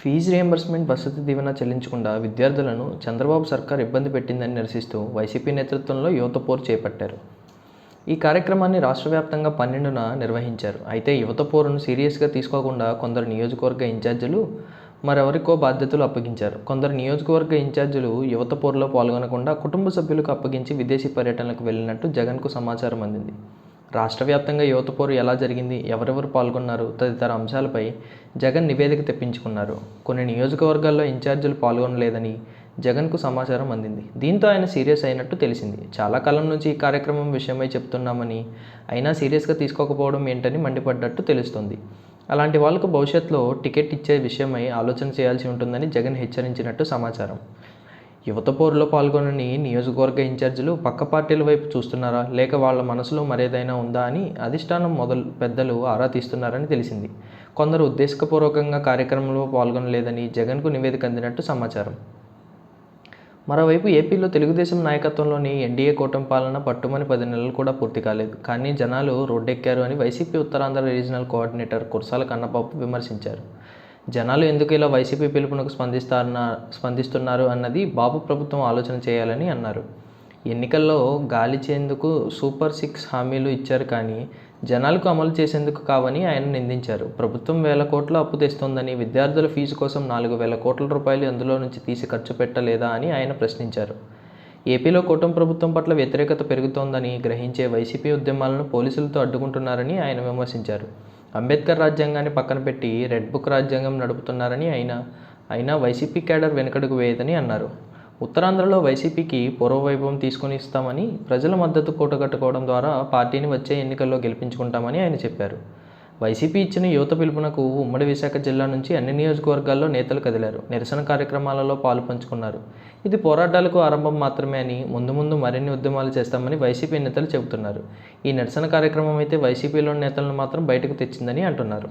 Fee reimbursement Vasathi Deevena చెల్లించకుండా విద్యార్థులను చంద్రబాబు సర్కార్ ఇబ్బంది పెట్టిందని నిరసిస్తూ వైసీపీ నేతృత్వంలో యువత పోరు చేపట్టారు. ఈ కార్యక్రమాన్ని రాష్ట్ర వ్యాప్తంగా 12న నిర్వహించారు. అయితే యువత పోరును సీరియస్గా తీసుకోకుండా కొందరు నియోజకవర్గ ఇన్ఛార్జీలు మరెవరికో బాధ్యతలు అప్పగించారు. కొందరు నియోజకవర్గ ఇన్ఛార్జీలు యువత పోరులో పాల్గొనకుండా కుటుంబ సభ్యులకు అప్పగించి విదేశీ పర్యటనలకు వెళ్లినట్టు జగన్కు సమాచారం అందింది. రాష్ట్ర వ్యాప్తంగా యువత పోరు ఎలా జరిగింది, ఎవరెవరు పాల్గొన్నారు తదితర అంశాలపై జగన్ నివేదిక తెప్పించుకున్నారు. కొన్ని నియోజకవర్గాల్లో ఇన్ఛార్జీలు పాల్గొనలేదని జగన్కు సమాచారం అందింది. దీంతో ఆయన సీరియస్ అయినట్టు తెలిసింది. చాలా కాలం నుంచి ఈ కార్యక్రమం విషయమై చెప్తున్నామని, అయినా సీరియస్గా తీసుకోకపోవడం ఏంటని మండిపడ్డట్టు తెలుస్తోంది. అలాంటి వాళ్లకు భవిష్యత్తులో టికెట్ ఇచ్చే విషయమై ఆలోచన చేయాల్సి ఉంటుందని జగన్ హెచ్చరించినట్టు సమాచారం. యువత పోరులో పాల్గొనని నియోజకవర్గ ఇన్ఛార్జీలు పక్క పార్టీల వైపు చూస్తున్నారా, లేక వాళ్ల మనసులో మరేదైనా ఉందా అని అధిష్టానం పెద్దలు ఆరా తీస్తున్నారని తెలిసింది. కొందరు ఉద్దేశపూర్వకంగా కార్యక్రమంలో పాల్గొనలేదని జగన్కు నివేదిక అందినట్టు సమాచారం. మరోవైపు ఏపీలో తెలుగుదేశం నాయకత్వంలోని ఎన్డీఏ కూటమి పాలన పట్టుమని 10 నెలలు కూడా పూర్తి కాలేదు. కానీ జనాలు రోడ్డెక్కారు అని వైసీపీ ఉత్తరాంధ్ర రీజనల్ కోఆర్డినేటర్ కుర్సాల కన్నబాబు విమర్శించారు. జనాలు ఎందుకు ఇలా వైసీపీ పిలుపునకు స్పందిస్తున్నారు అన్నది బాబు ప్రభుత్వం ఆలోచన చేయాలని అన్నారు. ఎన్నికల్లో గాలిచేందుకు సూపర్ 6 హామీలు ఇచ్చారు కానీ జనాలకు అమలు చేసేందుకు కావని ఆయన నిందించారు. ప్రభుత్వం వేల కోట్ల అప్పు తెస్తోందని, విద్యార్థుల ఫీజు కోసం 4,000 కోట్ల రూపాయలు అందులో నుంచి తీసి ఖర్చు పెట్టలేదా అని ఆయన ప్రశ్నించారు. ఏపీలో కూటమి ప్రభుత్వం పట్ల వ్యతిరేకత పెరుగుతోందని గ్రహించే వైసీపీ ఉద్యమాలను పోలీసులతో అడ్డుకుంటున్నారని ఆయన విమర్శించారు. అంబేద్కర్ రాజ్యాంగాన్ని పక్కన పెట్టి రెడ్ బుక్ రాజ్యాంగం నడుపుతున్నారని అయినా వైసీపీ కేడర్ వెనుకడుగు వేయదని అన్నారు. ఉత్తరాంధ్రలో వైసీపీకి పూర్వవైభవం తీసుకుని ఇస్తామని, ప్రజల మద్దతు కూటగట్టుకోవడం ద్వారా పార్టీని వచ్చే ఎన్నికల్లో గెలిపించుకుంటామని ఆయన చెప్పారు. వైసీపీ ఇచ్చిన యువత పిలుపునకు ఉమ్మడి విశాఖ జిల్లా నుంచి అన్ని నియోజకవర్గాల్లో నేతలు కదిలారు. నిరసన కార్యక్రమాలలో పాలు పంచుకున్నారు. ఇది పోరాటాలకు ఆరంభం మాత్రమే అని, ముందు ముందు మరిన్ని ఉద్యమాలు చేస్తామని వైసీపీ నేతలు చెబుతున్నారు. ఈ నిరసన కార్యక్రమం అయితే వైసీపీలోని నేతలను మాత్రం బయటకు తెచ్చిందని అంటున్నారు.